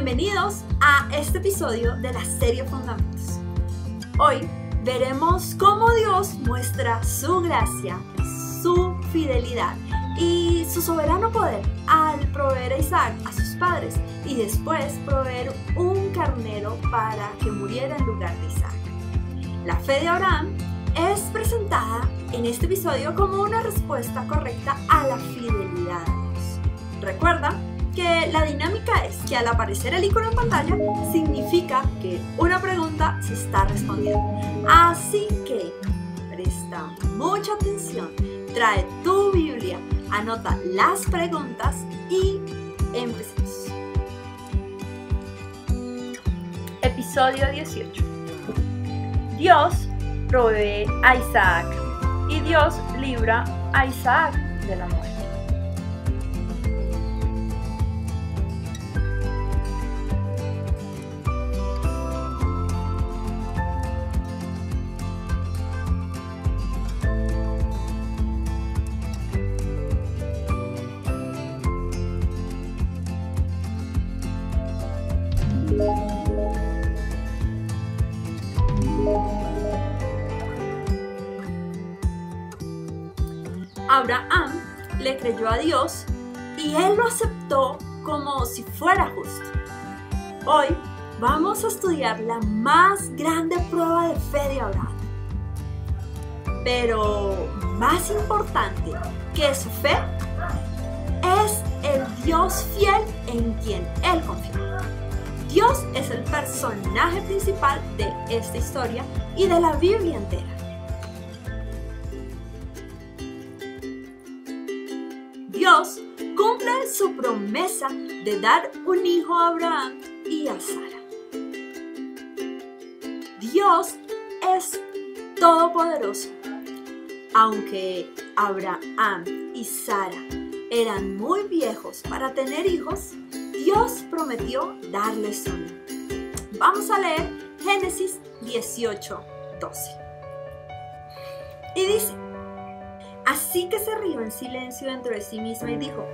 Bienvenidos a este episodio de la serie Fundamentos. Hoy veremos cómo Dios muestra su gracia, su fidelidad y su soberano poder al proveer a Isaac a sus padres y después proveer un carnero para que muriera en lugar de Isaac. La fe de Abraham es presentada en este episodio como una respuesta correcta a la fidelidad de Dios. Recuerda que la dinámica es que al aparecer el icono en pantalla significa que una pregunta se está respondiendo. Así que presta mucha atención, trae tu Biblia, anota las preguntas y empecemos. Episodio 18. Dios provee a Isaac y Dios libra a Isaac de la muerte. Abraham le creyó a Dios y él lo aceptó como si fuera justo. Hoy vamos a estudiar la más grande prueba de fe de Abraham. Pero más importante que su fe es el Dios fiel en quien él confió. Dios es el personaje principal de esta historia y de la Biblia entera. Dios cumple su promesa de dar un hijo a Abraham y a Sara. Dios es todopoderoso. Aunque Abraham y Sara eran muy viejos para tener hijos, Dios prometió darles uno. Vamos a leer Génesis 18:12. Y dice: así que se rió en silencio dentro de sí misma y dijo: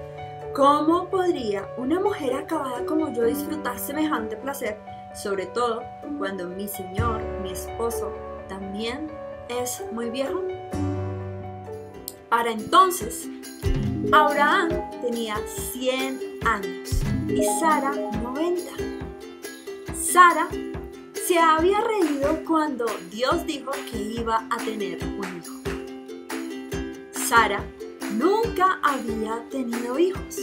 ¿cómo podría una mujer acabada como yo disfrutar semejante placer? Sobre todo cuando mi señor, mi esposo, también es muy viejo. Para entonces, Abraham tenía 100 años y Sara 90. Sara se había reído cuando Dios dijo que iba a tener un hijo. Sara nunca había tenido hijos.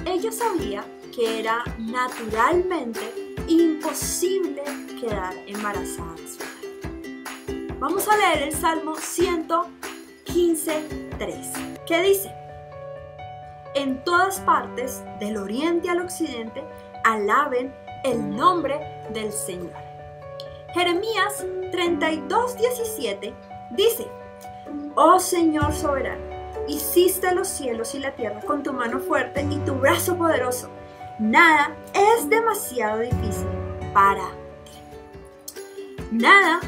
Ella sabía que era naturalmente imposible quedar embarazada de su madre. Vamos a leer el Salmo 115:3, que dice: en todas partes, del oriente al occidente, alaben el nombre del Señor. Jeremías 32:17 dice: oh Señor soberano, hiciste los cielos y la tierra con tu mano fuerte y tu brazo poderoso. Nada es demasiado difícil para ti. Nada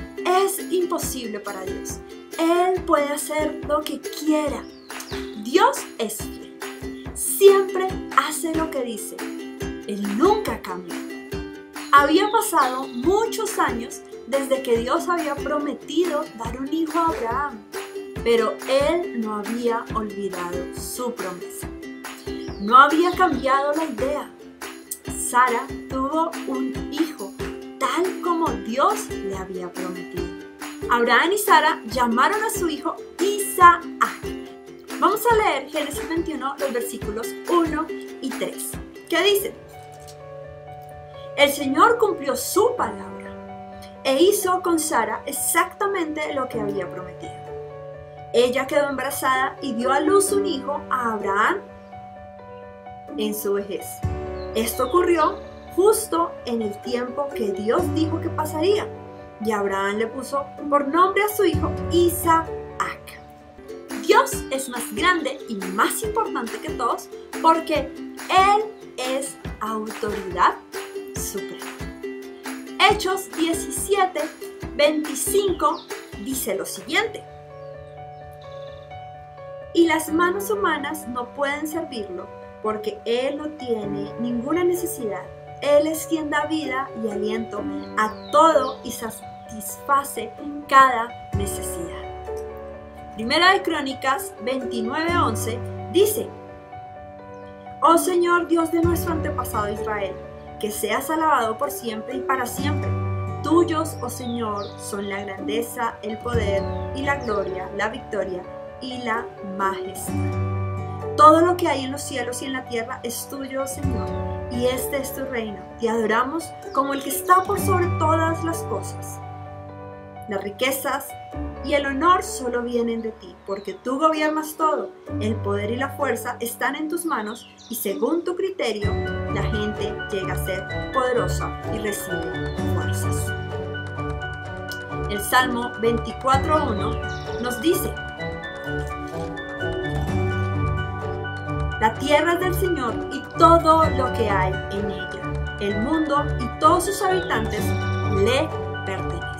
es imposible para Dios. Él puede hacer lo que quiera. Dios es fiel. Siempre hace lo que dice. Él nunca cambia. Había pasado muchos años desde que Dios había prometido dar un hijo a Abraham, pero él no había olvidado su promesa. No había cambiado la idea. Sara tuvo un hijo, tal como Dios le había prometido. Abraham y Sara llamaron a su hijo Isaac. Vamos a leer Génesis 21, los versículos 1 y 3, que dice: el Señor cumplió su palabra e hizo con Sara exactamente lo que había prometido. Ella quedó embarazada y dio a luz un hijo a Abraham en su vejez. Esto ocurrió justo en el tiempo que Dios dijo que pasaría, y Abraham le puso por nombre a su hijo Isaac. Dios es más grande y más importante que todos porque Él es autoridad suprema. Hechos 17:25 dice lo siguiente: y las manos humanas no pueden servirlo, porque Él no tiene ninguna necesidad. Él es quien da vida y aliento a todo y satisface cada necesidad. Primera de Crónicas 29:11 dice: Oh Señor, Dios de nuestro antepasado Israel, que seas alabado por siempre y para siempre. Tuyos, oh Señor, son la grandeza, el poder y la gloria, la victoria y la majestad. Todo lo que hay en los cielos y en la tierra es tuyo, oh Señor, y este es tu reino. Te adoramos como el que está por sobre todas las cosas. Las riquezas y el honor solo vienen de ti, porque tú gobiernas todo. El poder y la fuerza están en tus manos, y según tu criterio, la gente llega a ser poderosa y recibe fuerzas. El Salmo 24:1 nos dice: La tierra es del Señor y todo lo que hay en ella. El mundo y todos sus habitantes le pertenecen.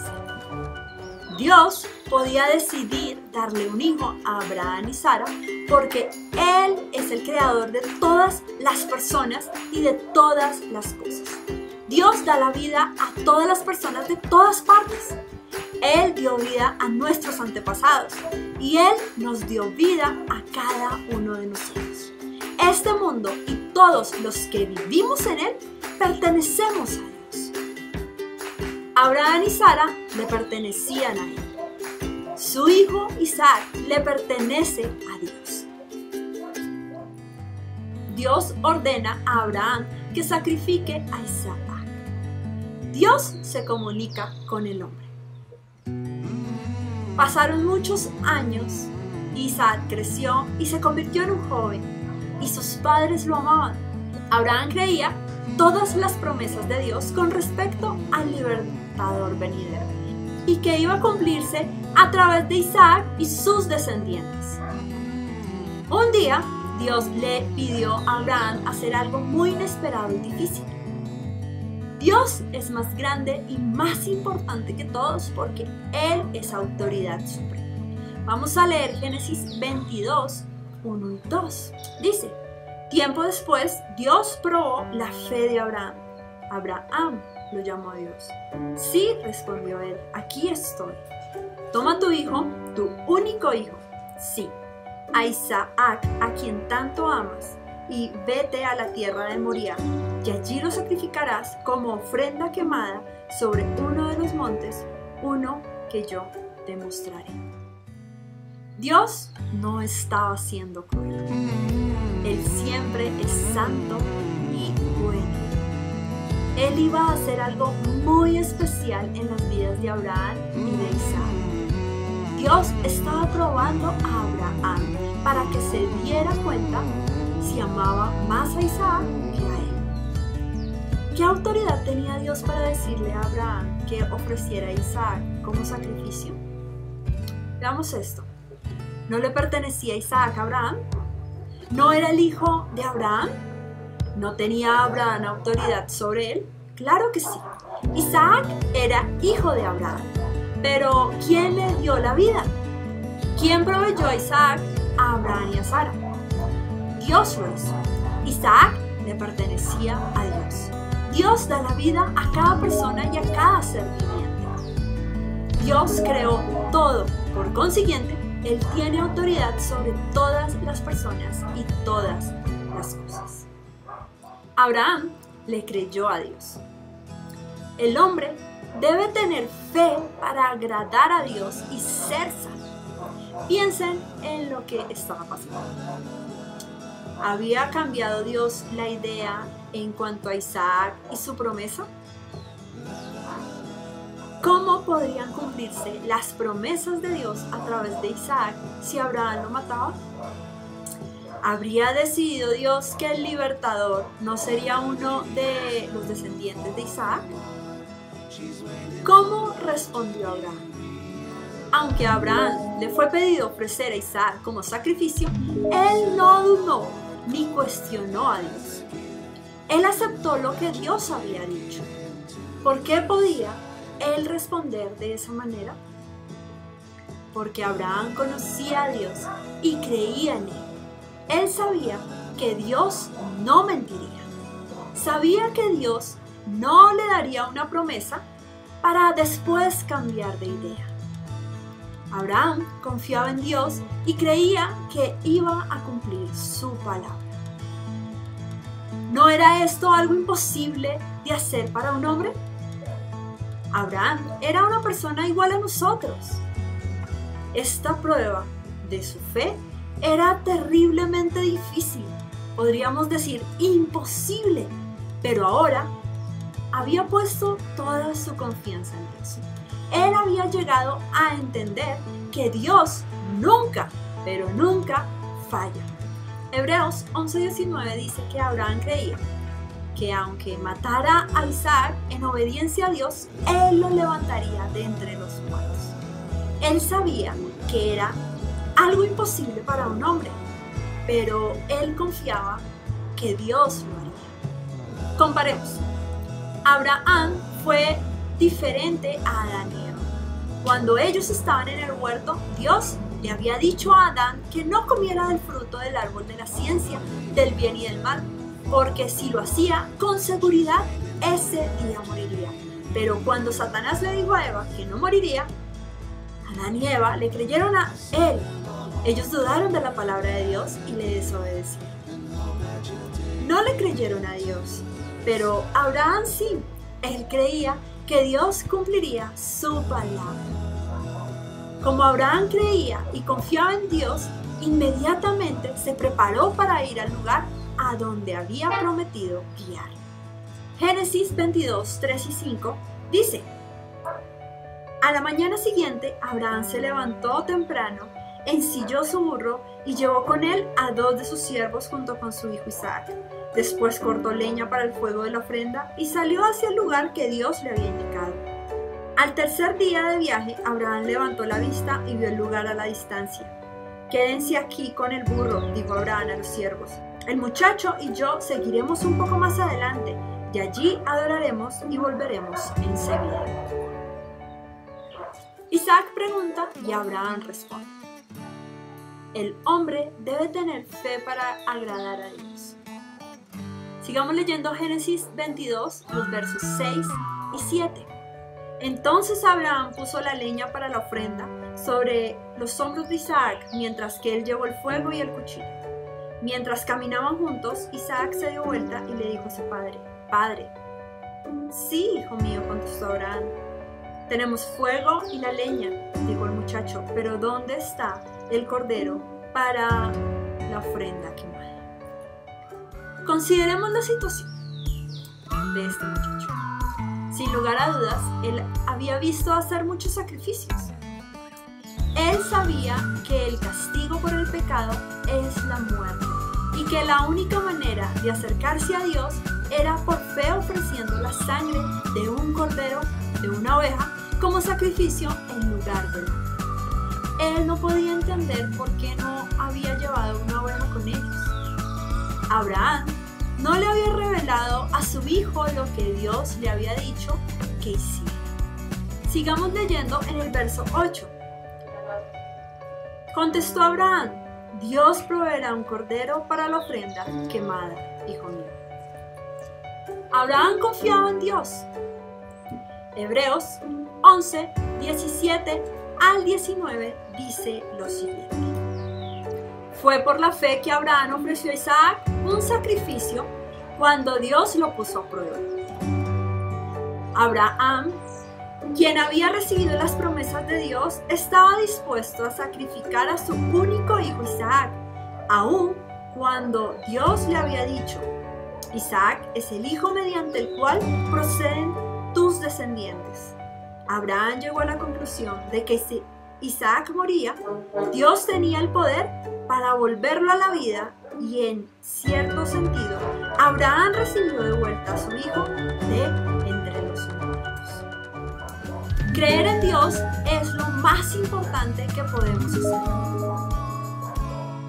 Dios podía decidir darle un hijo a Abraham y Sara porque Él es el creador de todas las personas y de todas las cosas. Dios da la vida a todas las personas de todas partes. Él dio vida a nuestros antepasados y Él nos dio vida a cada uno de nosotros. Este mundo y todos los que vivimos en él pertenecemos a Dios. Abraham y Sara le pertenecían a él. Su hijo Isaac le pertenece a Dios. Dios ordena a Abraham que sacrifique a Isaac. Dios se comunica con el hombre. Pasaron muchos años. Isaac creció y se convirtió en un joven. Y sus padres lo amaban. Abraham creía todas las promesas de Dios con respecto al libertador venidero y que iba a cumplirse a través de Isaac y sus descendientes. Un día, Dios le pidió a Abraham hacer algo muy inesperado y difícil. Dios es más grande y más importante que todos porque Él es autoridad suprema. Vamos a leer Génesis 22, 1 y 2. Dice: Tiempo después, Dios probó la fe de Abraham. Abraham lo llamó a Dios. Sí, respondió él, aquí estoy. Toma tu hijo, tu único hijo, sí, a Isaac, a quien tanto amas, y vete a la tierra de Moriah, y allí lo sacrificarás como ofrenda quemada sobre uno de los montes, uno que yo te mostraré. Dios no estaba siendo cruel. Él siempre es santo y bueno. Él iba a hacer algo muy especial en las vidas de Abraham y de Isaac. Dios estaba probando a Abraham para que se diera cuenta si amaba más a Isaac que a él. ¿Qué autoridad tenía Dios para decirle a Abraham que ofreciera a Isaac como sacrificio? Veamos esto. ¿No le pertenecía Isaac a Abraham? ¿No era el hijo de Abraham? ¿No tenía Abraham autoridad sobre él? Claro que sí. Isaac era hijo de Abraham. Pero ¿quién le dio la vida? ¿Quién proveyó a Isaac, a Abraham y a Sara? Dios lo hizo. Isaac le pertenecía a Dios. Dios da la vida a cada persona y a cada ser viviente. Dios creó todo. Por consiguiente, Él tiene autoridad sobre todas las personas y todas las cosas. Abraham le creyó a Dios. El hombre debe tener fe para agradar a Dios y ser salvo. Piensen en lo que estaba pasando. ¿Había cambiado Dios la idea en cuanto a Isaac y su promesa? ¿Cómo podrían cumplirse las promesas de Dios a través de Isaac si Abraham lo mataba? ¿Habría decidido Dios que el libertador no sería uno de los descendientes de Isaac? ¿Cómo respondió Abraham? Aunque a Abraham le fue pedido ofrecer a Isaac como sacrificio, él no dudó ni cuestionó a Dios. Él aceptó lo que Dios había dicho. ¿Por qué podía él responder de esa manera? Porque Abraham conocía a Dios y creía en él. Él sabía que Dios no mentiría. Sabía que Dios no le daría una promesa para después cambiar de idea. Abraham confiaba en Dios y creía que iba a cumplir su palabra. ¿No era esto algo imposible de hacer para un hombre? Abraham era una persona igual a nosotros. Esta prueba de su fe era terriblemente difícil, podríamos decir imposible, pero ahora había puesto toda su confianza en Dios. Él había llegado a entender que Dios nunca, pero nunca falla. Hebreos 11:19 dice que Abraham creía que aunque matara a Isaac en obediencia a Dios, Él lo levantaría de entre los muertos. Él sabía que era algo imposible para un hombre, pero él confiaba que Dios lo haría. Comparemos. Abraham fue diferente a Adán y Eva. Cuando ellos estaban en el huerto, Dios le había dicho a Adán que no comiera del fruto del árbol de la ciencia del bien y del mal, porque si lo hacía, con seguridad ese día moriría. Pero cuando Satanás le dijo a Eva que no moriría, Adán y Eva le creyeron a él. Ellos dudaron de la palabra de Dios y le desobedecieron. No le creyeron a Dios, pero Abraham sí. Él creía que Dios cumpliría su palabra. Como Abraham creía y confiaba en Dios, inmediatamente se preparó para ir al lugar a donde había prometido guiar. Génesis 22, 3 y 5 dice: A la mañana siguiente, Abraham se levantó temprano, ensilló su burro y llevó con él a 2 de sus siervos junto con su hijo Isaac. Después cortó leña para el fuego de la ofrenda y salió hacia el lugar que Dios le había indicado. Al tercer día de viaje, Abraham levantó la vista y vio el lugar a la distancia. «Quédense aquí con el burro», dijo Abraham a los siervos. «El muchacho y yo seguiremos un poco más adelante, y allí adoraremos y volveremos enseguida». Isaac pregunta y Abraham responde. El hombre debe tener fe para agradar a Dios. Sigamos leyendo Génesis 22, los versos 6 y 7. Entonces Abraham puso la leña para la ofrenda sobre los hombros de Isaac, mientras que él llevó el fuego y el cuchillo. Mientras caminaban juntos, Isaac se dio vuelta y le dijo a su padre: «Padre». «Sí, hijo mío», contestó Abraham. «Tenemos fuego y la leña», dijo el muchacho, «pero ¿dónde está el cordero para la ofrenda quemada?» Consideremos la situación de este muchacho. Sin lugar a dudas, él había visto hacer muchos sacrificios. Él sabía que el castigo por el pecado es la muerte y que la única manera de acercarse a Dios era por fe ofreciendo la sangre de un cordero, de una oveja, como sacrificio en lugar de la muerte. Él no podía entender por qué no había llevado una oveja con ellos. Abraham no le había revelado a su hijo lo que Dios le había dicho que hiciera. Sigamos leyendo en el verso 8. Contestó Abraham: «Dios proveerá un cordero para la ofrenda quemada, hijo mío». Abraham confiaba en Dios. Hebreos 11, 17 al 19 dice lo siguiente: Fue por la fe que Abraham ofreció a Isaac un sacrificio cuando Dios lo puso a prueba. Abraham, quien había recibido las promesas de Dios, estaba dispuesto a sacrificar a su único hijo Isaac, aun cuando Dios le había dicho: Isaac es el hijo mediante el cual proceden tus descendientes. Abraham llegó a la conclusión de que si Isaac moría, Dios tenía el poder para volverlo a la vida, y en cierto sentido, Abraham recibió de vuelta a su hijo de entre los muertos. Creer en Dios es lo más importante que podemos hacer.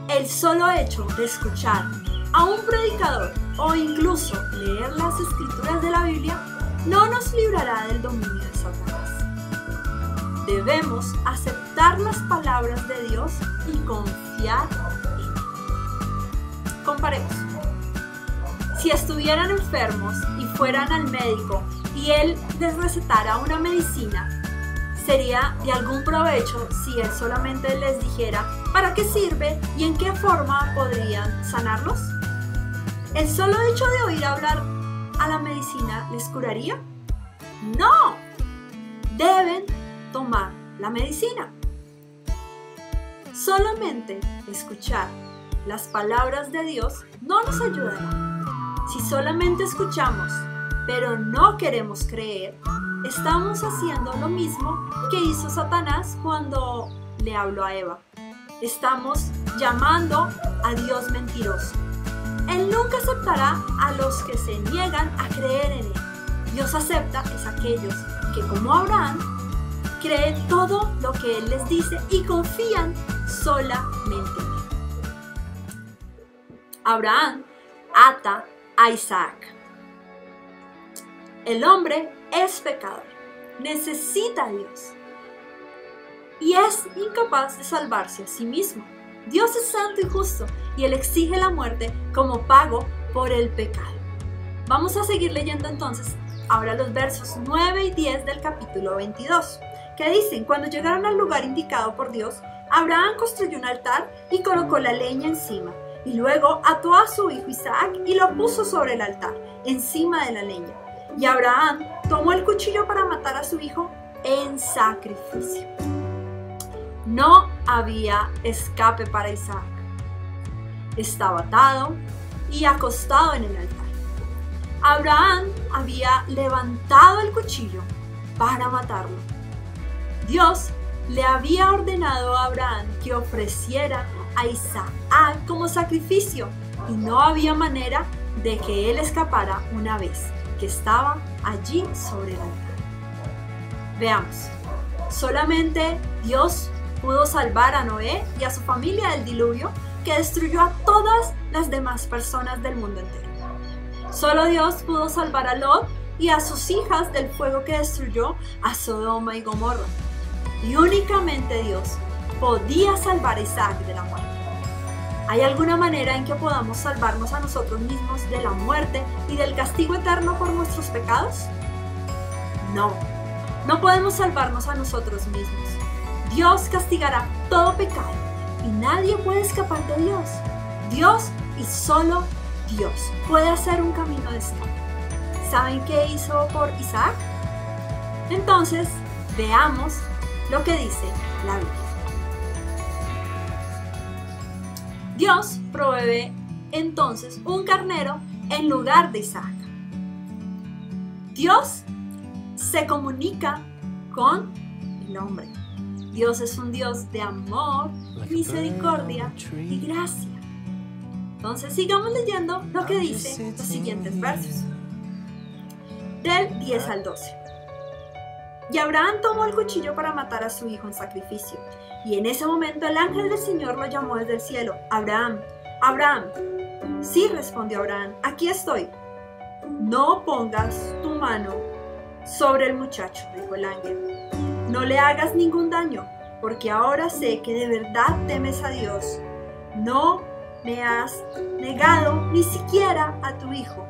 El solo hecho de escuchar a un predicador o incluso leer las escrituras de la Biblia no nos librará del dominio de Satanás. Debemos aceptar las palabras de Dios y confiar en él. comparemos. Si estuvieran enfermos y fueran al médico y él les recetara una medicina, ¿sería de algún provecho si él solamente les dijera para qué sirve y en qué forma podrían sanarlos? ¿El solo hecho de oír hablar a la medicina les curaría? ¡No! Deben tomar la medicina. Solamente escuchar las palabras de Dios no nos ayudará. Si solamente escuchamos, pero no queremos creer, estamos haciendo lo mismo que hizo Satanás cuando le habló a Eva. Estamos llamando a Dios mentiroso. Él nunca aceptará a los que se niegan a creer en Él. Dios acepta es aquellos que, como Abraham, creen todo lo que Él les dice y confían solamente en Él. Abraham ata a Isaac. El hombre es pecador, necesita a Dios y es incapaz de salvarse a sí mismo. Dios es santo y justo y Él exige la muerte como pago por el pecado. Vamos a seguir leyendo entonces ahora los versos 9 y 10 del capítulo 22, que dicen: cuando llegaron al lugar indicado por Dios, Abraham construyó un altar y colocó la leña encima, y luego ató a su hijo Isaac y lo puso sobre el altar, encima de la leña. Y Abraham tomó el cuchillo para matar a su hijo en sacrificio. No había escape para Isaac. Estaba atado y acostado en el altar. Abraham había levantado el cuchillo para matarlo. Dios le había ordenado a Abraham que ofreciera a Isaac como sacrificio y no había manera de que él escapara una vez que estaba allí sobre el altar. Veamos, solamente Dios pudo salvar a Noé y a su familia del diluvio que destruyó a todas las demás personas del mundo entero. Solo Dios pudo salvar a Lot y a sus hijas del fuego que destruyó a Sodoma y Gomorra. Y únicamente Dios podía salvar a Isaac de la muerte. ¿Hay alguna manera en que podamos salvarnos a nosotros mismos de la muerte y del castigo eterno por nuestros pecados? No, no podemos salvarnos a nosotros mismos. Dios castigará todo pecado y nadie puede escapar de Dios. Dios y solo Dios puede hacer un camino de escape. ¿Saben qué hizo por Isaac? Entonces, veamos lo que dice la Biblia. Dios provee entonces un carnero en lugar de Isaac. Dios se comunica con el hombre. Dios es un Dios de amor, misericordia y gracia. Entonces sigamos leyendo lo que dice los siguientes versos. Del 10 al 12. Y Abraham tomó el cuchillo para matar a su hijo en sacrificio. Y en ese momento el ángel del Señor lo llamó desde el cielo: Abraham, Abraham. Sí, respondió Abraham, aquí estoy. No pongas tu mano sobre el muchacho, dijo el ángel. No le hagas ningún daño, porque ahora sé que de verdad temes a Dios. No me has negado ni siquiera a tu hijo,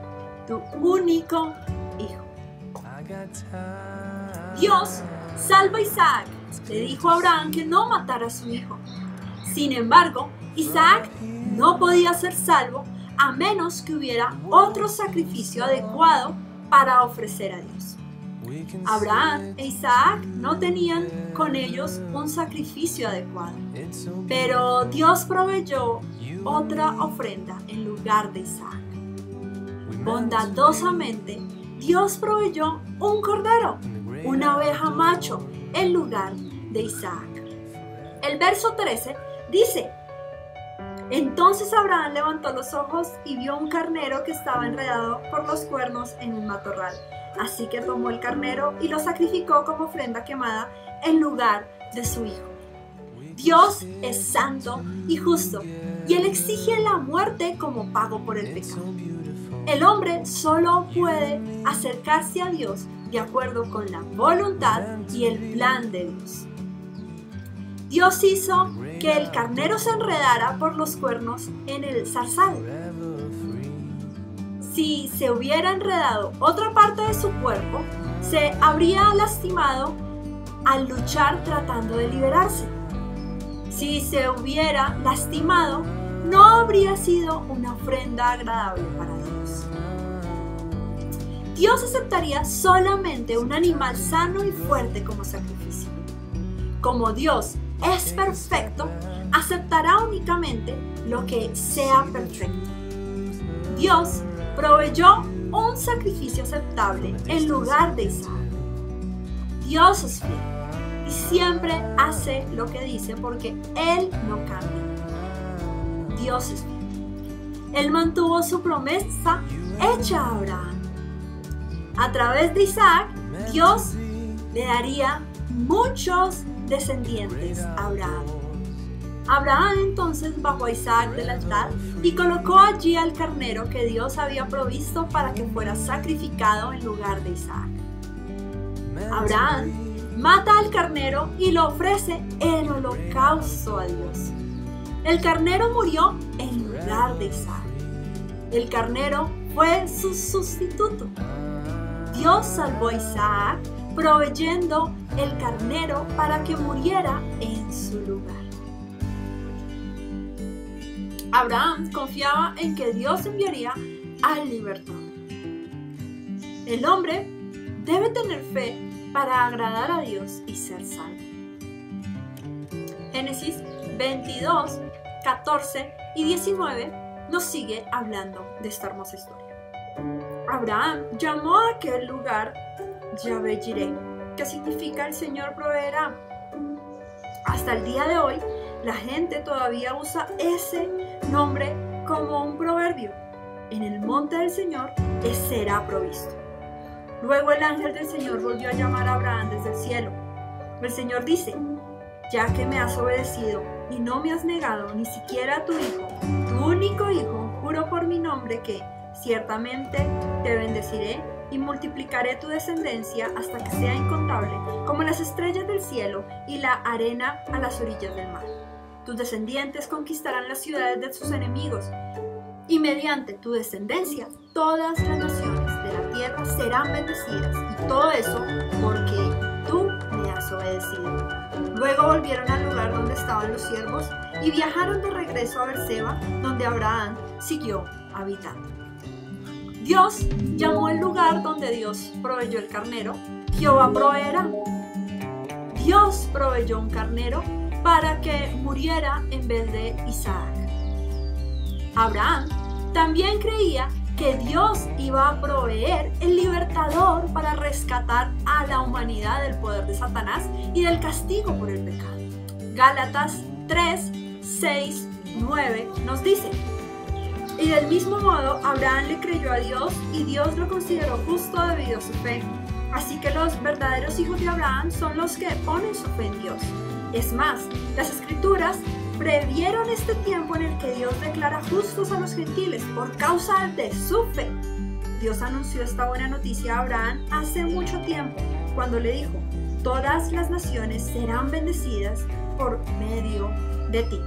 tu único hijo. Dios salva a Isaac. Le dijo a Abraham que no matara a su hijo. Sin embargo, Isaac no podía ser salvo a menos que hubiera otro sacrificio adecuado para ofrecer a Dios. Abraham e Isaac no tenían con ellos un sacrificio adecuado, pero Dios proveyó otra ofrenda en lugar de Isaac. Bondadosamente, Dios proveyó un cordero, una oveja macho, en lugar de Isaac. El verso 13 dice: entonces Abraham levantó los ojos y vio un carnero que estaba enredado por los cuernos en un matorral. Así que tomó el carnero y lo sacrificó como ofrenda quemada en lugar de su hijo. Dios es santo y justo, y Él exige la muerte como pago por el pecado. El hombre solo puede acercarse a Dios de acuerdo con la voluntad y el plan de Dios. Dios hizo que el carnero se enredara por los cuernos en el zarzal. Si se hubiera enredado otra parte de su cuerpo, se habría lastimado al luchar tratando de liberarse. Si se hubiera lastimado, no habría sido una ofrenda agradable para Dios. Dios aceptaría solamente un animal sano y fuerte como sacrificio. Como Dios es perfecto, aceptará únicamente lo que sea perfecto. Dios proveyó un sacrificio aceptable en lugar de Isaac. Dios es fiel y siempre hace lo que dice porque Él no cambia. Dios es fiel. Él mantuvo su promesa hecha a Abraham. A través de Isaac, Dios le daría muchos descendientes a Abraham. Abraham entonces bajó a Isaac del altar y colocó allí al carnero que Dios había provisto para que fuera sacrificado en lugar de Isaac. Abraham mata al carnero y lo ofrece en holocausto a Dios. El carnero murió en lugar de Isaac. El carnero fue su sustituto. Dios salvó a Isaac proveyendo el carnero para que muriera en su lugar. Abraham confiaba en que Dios enviaría al libertador. El hombre debe tener fe para agradar a Dios y ser salvo. Génesis 22, 14 y 19 nos sigue hablando de esta hermosa historia. Abraham llamó a aquel lugar Yahvé Jireh, que significa el Señor proveerá. Hasta el día de hoy, la gente todavía usa ese nombre como un proverbio. En el monte del Señor será provisto. Luego el ángel del Señor volvió a llamar a Abraham desde el cielo. El Señor dice: ya que me has obedecido y no me has negado ni siquiera a tu hijo, tu único hijo, juro por mi nombre que ciertamente te bendeciré y multiplicaré tu descendencia hasta que sea incontable, como las estrellas del cielo y la arena a las orillas del mar. Tus descendientes conquistarán las ciudades de sus enemigos, y mediante tu descendencia todas las naciones de la tierra serán bendecidas, y todo eso porque tú me has obedecido. Luego volvieron al lugar donde estaban los siervos y viajaron de regreso a Berseba, donde Abraham siguió habitando. Dios llamó el lugar donde Dios proveyó el carnero Jehová proveerá. Dios proveyó un carnero para que muriera en vez de Isaac. Abraham también creía que Dios iba a proveer el libertador para rescatar a la humanidad del poder de Satanás y del castigo por el pecado. Gálatas 3, 6, 9 nos dice: y del mismo modo Abraham le creyó a Dios y Dios lo consideró justo debido a su fe. Así que los verdaderos hijos de Abraham son los que ponen su fe en Dios. Es más, las Escrituras previeron este tiempo en el que Dios declara justos a los gentiles por causa de su fe. Dios anunció esta buena noticia a Abraham hace mucho tiempo, cuando le dijo: todas las naciones serán bendecidas por medio de ti.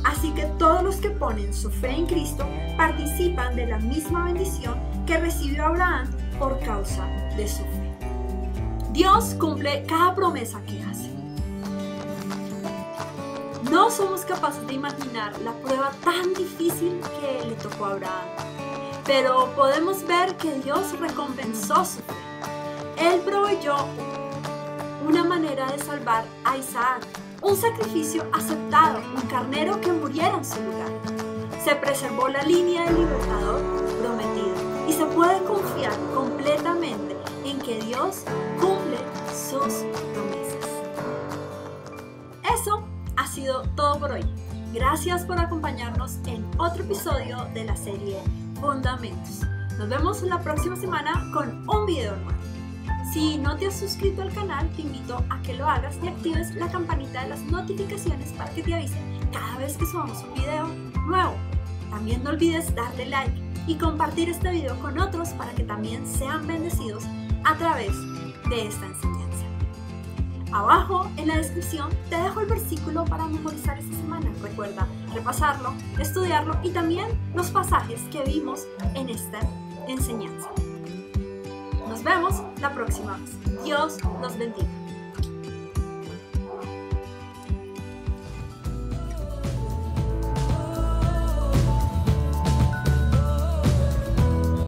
Así que todos los que ponen su fe en Cristo participan de la misma bendición que recibió Abraham por causa de su fe. Dios cumple cada promesa que hace. No somos capaces de imaginar la prueba tan difícil que le tocó a Abraham, pero podemos ver que Dios recompensó su fe. Él proveyó una manera de salvar a Isaac, un sacrificio aceptado, un carnero que muriera en su lugar. Se preservó la línea del libertador prometido y se puede confiar completamente en que Dios cumple sus promesas. Eso ha sido todo por hoy. Gracias por acompañarnos en otro episodio de la serie Fundamentos. Nos vemos la próxima semana con un video nuevo. Si no te has suscrito al canal, te invito a que lo hagas y actives la campanita de las notificaciones para que te avisen cada vez que subamos un video nuevo. También no olvides darle like y compartir este video con otros para que también sean bendecidos a través de esta enseñanza. Abajo en la descripción te dejo el versículo para memorizar esta semana. Recuerda repasarlo, estudiarlo y también los pasajes que vimos en esta enseñanza. Nos vemos la próxima vez. Dios los bendiga.